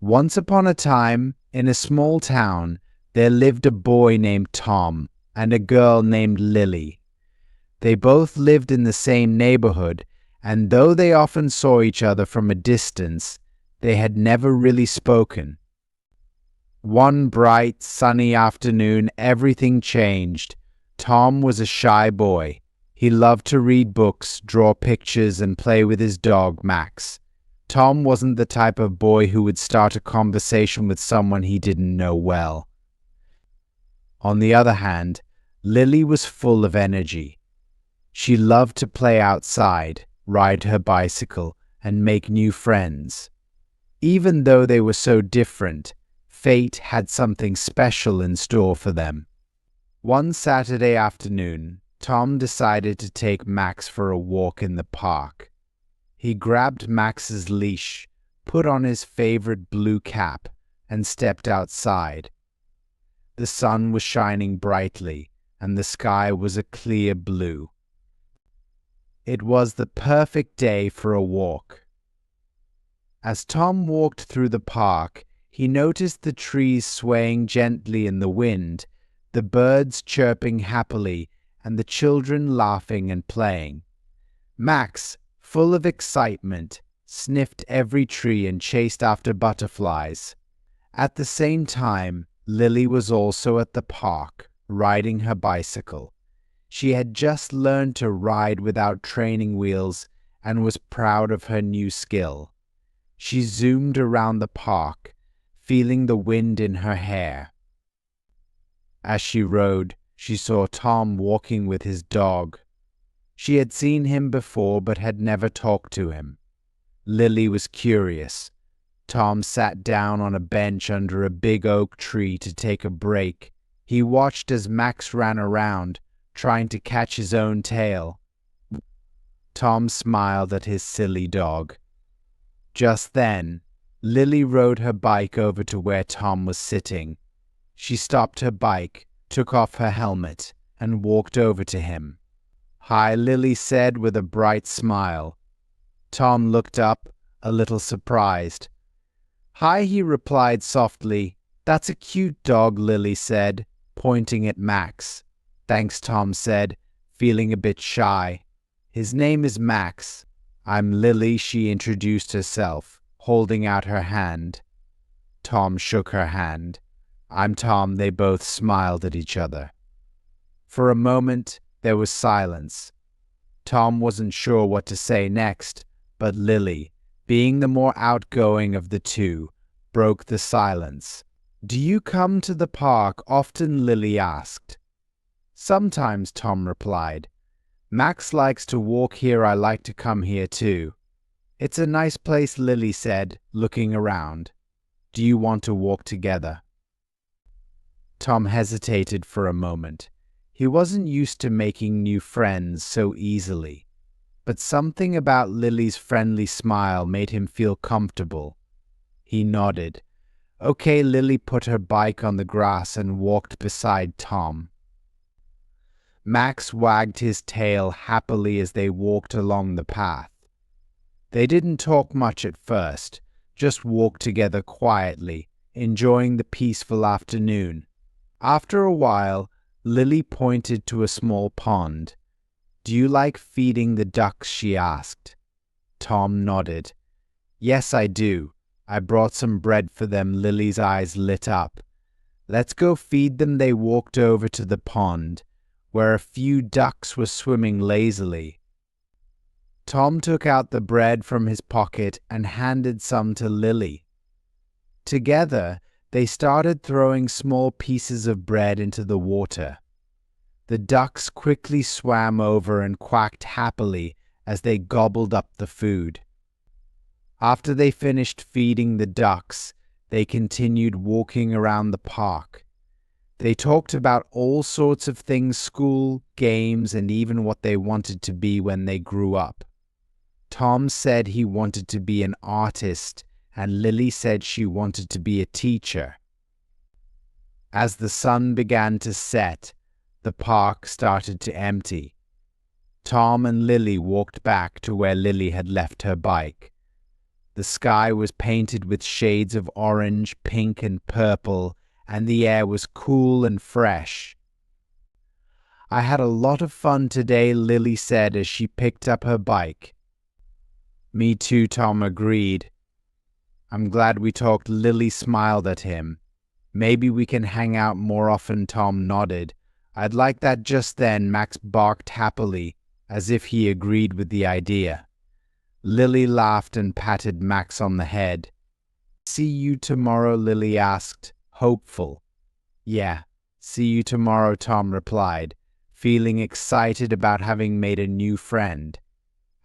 Once upon a time, in a small town, there lived a boy named Tom and a girl named Lily. They both lived in the same neighborhood, and though they often saw each other from a distance, they had never really spoken. One bright, sunny afternoon, everything changed. Tom was a shy boy. He loved to read books, draw pictures, and play with his dog, Max. Tom wasn't the type of boy who would start a conversation with someone he didn't know well. On the other hand, Lily was full of energy. She loved to play outside, ride her bicycle, and make new friends. Even though they were so different, fate had something special in store for them. One Saturday afternoon, Tom decided to take Max for a walk in the park. He grabbed Max's leash, put on his favorite blue cap, and stepped outside. The sun was shining brightly, and the sky was a clear blue. It was the perfect day for a walk. As Tom walked through the park, he noticed the trees swaying gently in the wind, the birds chirping happily, and the children laughing and playing. Max, full of excitement, sniffed every tree and chased after butterflies. At the same time, Lily was also at the park, riding her bicycle. She had just learned to ride without training wheels and was proud of her new skill. She zoomed around the park, feeling the wind in her hair. As she rode, she saw Tom walking with his dog. She had seen him before but had never talked to him. Lily was curious. Tom sat down on a bench under a big oak tree to take a break. He watched as Max ran around, trying to catch his own tail. Tom smiled at his silly dog. Just then, Lily rode her bike over to where Tom was sitting. She stopped her bike, took off her helmet, and walked over to him. "Hi," Lily said with a bright smile. Tom looked up, a little surprised. "Hi," he replied softly. "That's a cute dog," Lily said, pointing at Max. "Thanks," Tom said, feeling a bit shy. "His name is Max." "I'm Lily," she introduced herself, holding out her hand. Tom shook her hand. "I'm Tom." They both smiled at each other. For a moment, there was silence. Tom wasn't sure what to say next, but Lily, being the more outgoing of the two, broke the silence. "Do you come to the park often?" Lily asked. "Sometimes," Tom replied. "Max likes to walk here. I like to come here too." "It's a nice place," Lily said, looking around. "Do you want to walk together?" Tom hesitated for a moment. He wasn't used to making new friends so easily, but something about Lily's friendly smile made him feel comfortable. He nodded. "Okay." Lily put her bike on the grass and walked beside Tom. Max wagged his tail happily as they walked along the path. They didn't talk much at first, just walked together quietly, enjoying the peaceful afternoon. After a while, Lily pointed to a small pond. "Do you like feeding the ducks?" she asked. Tom nodded. "Yes, I do. I brought some bread for them." Lily's eyes lit up. "Let's go feed them." They walked over to the pond, where a few ducks were swimming lazily. Tom took out the bread from his pocket and handed some to Lily. Together, they started throwing small pieces of bread into the water. The ducks quickly swam over and quacked happily as they gobbled up the food. After they finished feeding the ducks, they continued walking around the park. They talked about all sorts of things: school, games, and even what they wanted to be when they grew up. Tom said he wanted to be an artist, and Lily said she wanted to be a teacher. As the sun began to set, the park started to empty. Tom and Lily walked back to where Lily had left her bike. The sky was painted with shades of orange, pink, and purple, and the air was cool and fresh. "I had a lot of fun today," Lily said as she picked up her bike. "Me too," Tom agreed. "I'm glad we talked." Lily smiled at him. "Maybe we can hang out more often," Tom nodded. "I'd like that." Just then, Max barked happily, as if he agreed with the idea. Lily laughed and patted Max on the head. "See you tomorrow?" Lily asked, hopeful. "Yeah, see you tomorrow," Tom replied, feeling excited about having made a new friend.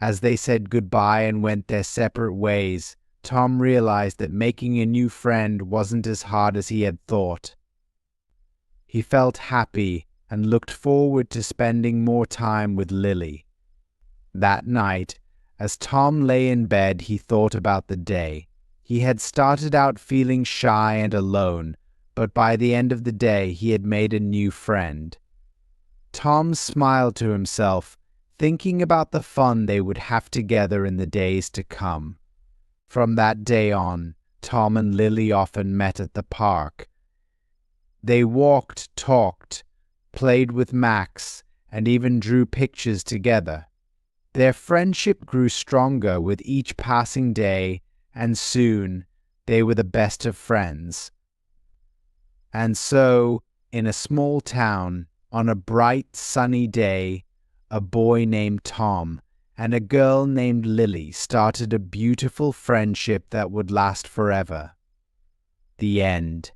As they said goodbye and went their separate ways, Tom realized that making a new friend wasn't as hard as he had thought. He felt happy and looked forward to spending more time with Lily. That night, as Tom lay in bed, he thought about the day. He had started out feeling shy and alone, but by the end of the day he had made a new friend. Tom smiled to himself, thinking about the fun they would have together in the days to come. From that day on, Tom and Lily often met at the park. They walked, talked, played with Max, and even drew pictures together. Their friendship grew stronger with each passing day, and soon they were the best of friends. And so, in a small town, on a bright, sunny day, a boy named Tom and a girl named Lily started a beautiful friendship that would last forever. The end.